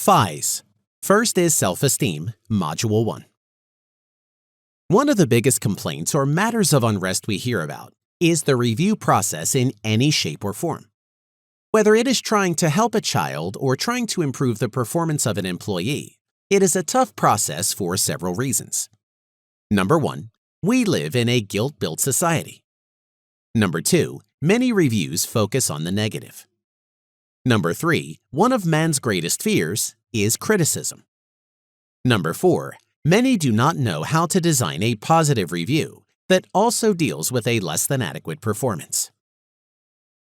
FIs. First is Self-Esteem, Module 1. One of the biggest complaints or matters of unrest we hear about is the review process in any shape or form. Whether it is trying to help a child or trying to improve the performance of an employee, it is a tough process for several reasons. Number 1, we live in a guilt-built society. Number 2, many reviews focus on the negative. Number 3, one of man's greatest fears is criticism. Number 4, many do not know how to design a positive review that also deals with a less than adequate performance.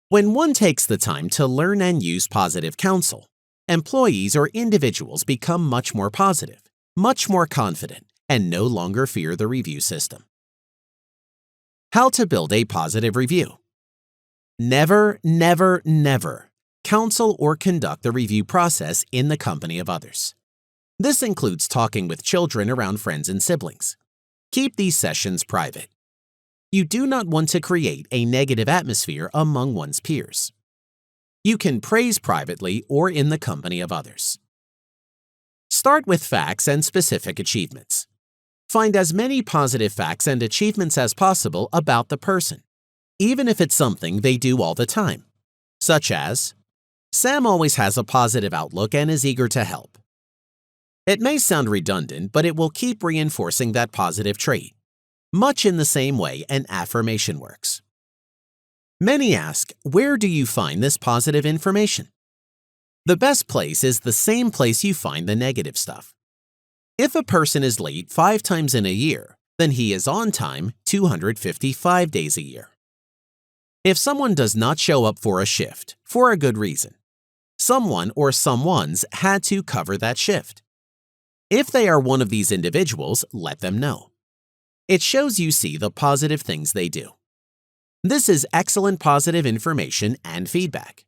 When one takes the time to learn and use positive counsel, employees or individuals become much more positive, much more confident, and no longer fear the review system. How to build a positive review. Never, never, never counsel or conduct the review process in the company of others. This includes talking with children around friends and siblings. Keep these sessions private. You do not want to create a negative atmosphere among one's peers. You can praise privately or in the company of others. Start with facts and specific achievements. Find as many positive facts and achievements as possible about the person, even if it's something they do all the time, such as, Sam always has a positive outlook and is eager to help. It may sound redundant, but it will keep reinforcing that positive trait, much in the same way an affirmation works. Many ask, where do you find this positive information? The best place is the same place you find the negative stuff. If a person is late 5 times in a year, then he is on time 255 days a year. If someone does not show up for a shift for a good reason, someone or someones had to cover that shift. If they are one of these individuals, let them know. It shows you see the positive things they do. This is excellent positive information and feedback.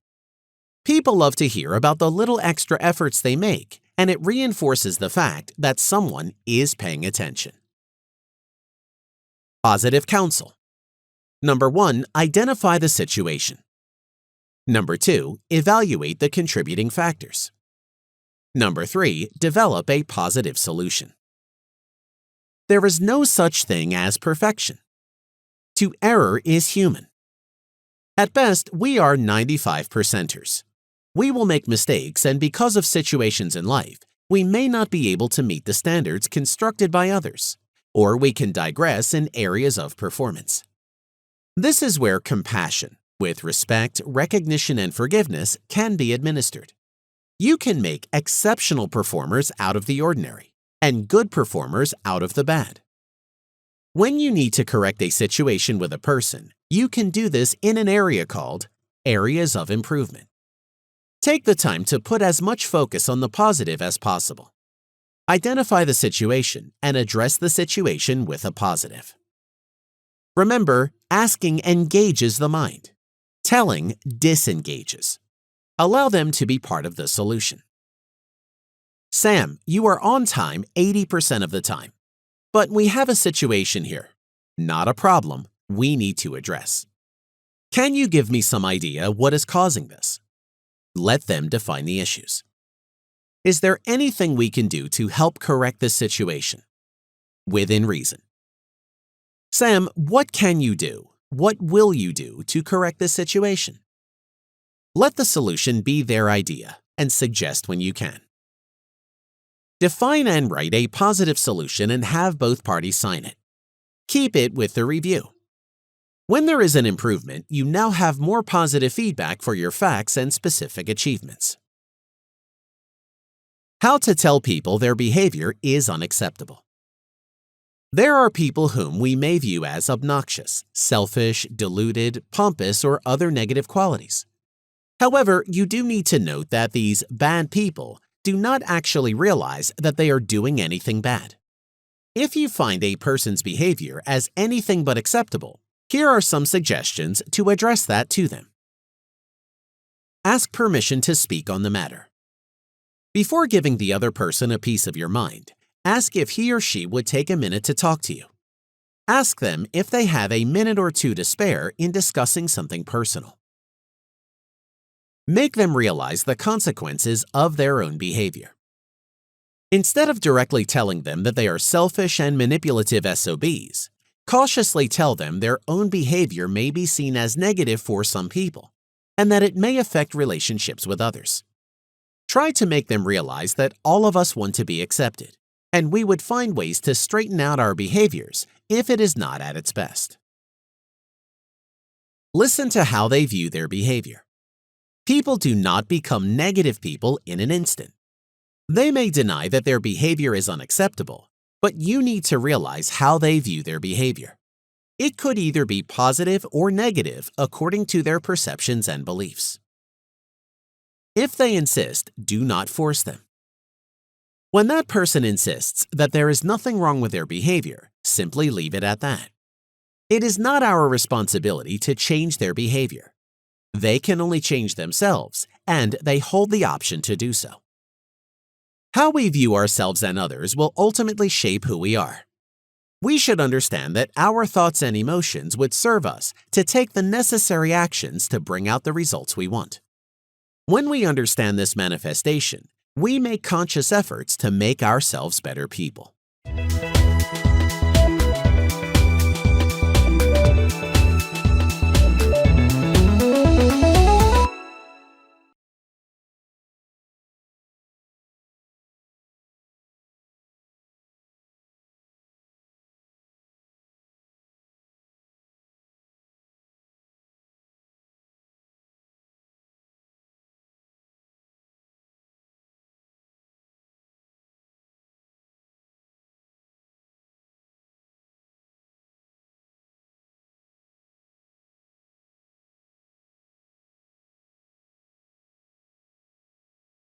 People love to hear about the little extra efforts they make, and it reinforces the fact that someone is paying attention. Positive counsel. Number 1, identify the situation. Number 2, evaluate the contributing factors. Number 3, develop a positive solution. There is no such thing as perfection. To error is human. At best, we are 95%ers. We will make mistakes, and because of situations in life, we may not be able to meet the standards constructed by others, or we can digress in areas of performance. This is where compassion, with respect, recognition, and forgiveness, can be administered. You can make exceptional performers out of the ordinary, and good performers out of the bad. When you need to correct a situation with a person, you can do this in an area called Areas of Improvement. Take the time to put as much focus on the positive as possible. Identify the situation and address the situation with a positive. Remember, asking engages the mind. Telling disengages. Allow them to be part of the solution. Sam, you are on time 80% of the time. But we have a situation here. Not a problem we need to address. Can you give me some idea what is causing this? Let them define the issues. Is there anything we can do to help correct this situation? Within reason. Sam, what can you do? What will you do to correct this situation? Let the solution be their idea and suggest when you can. Define and write a positive solution and have both parties sign it. Keep it with the review. When there is an improvement, you now have more positive feedback for your facts and specific achievements. How to tell people their behavior is unacceptable. There are people whom we may view as obnoxious, selfish, deluded, pompous, or other negative qualities. However, you do need to note that these bad people do not actually realize that they are doing anything bad. If you find a person's behavior as anything but acceptable, here are some suggestions to address that to them. Ask permission to speak on the matter. Before giving the other person a piece of your mind, ask if he or she would take a minute to talk to you. Ask them if they have a minute or two to spare in discussing something personal. Make them realize the consequences of their own behavior. Instead of directly telling them that they are selfish and manipulative SOBs, cautiously tell them their own behavior may be seen as negative for some people, and that it may affect relationships with others. Try to make them realize that all of us want to be accepted, and we would find ways to straighten out our behaviors if it is not at its best. Listen to how they view their behavior. People do not become negative people in an instant. They may deny that their behavior is unacceptable, but you need to realize how they view their behavior. It could either be positive or negative according to their perceptions and beliefs. If they insist, do not force them. When that person insists that there is nothing wrong with their behavior, simply leave it at that. It is not our responsibility to change their behavior. They can only change themselves, and they hold the option to do so. How we view ourselves and others will ultimately shape who we are. We should understand that our thoughts and emotions would serve us to take the necessary actions to bring out the results we want. When we understand this manifestation, we make conscious efforts to make ourselves better people.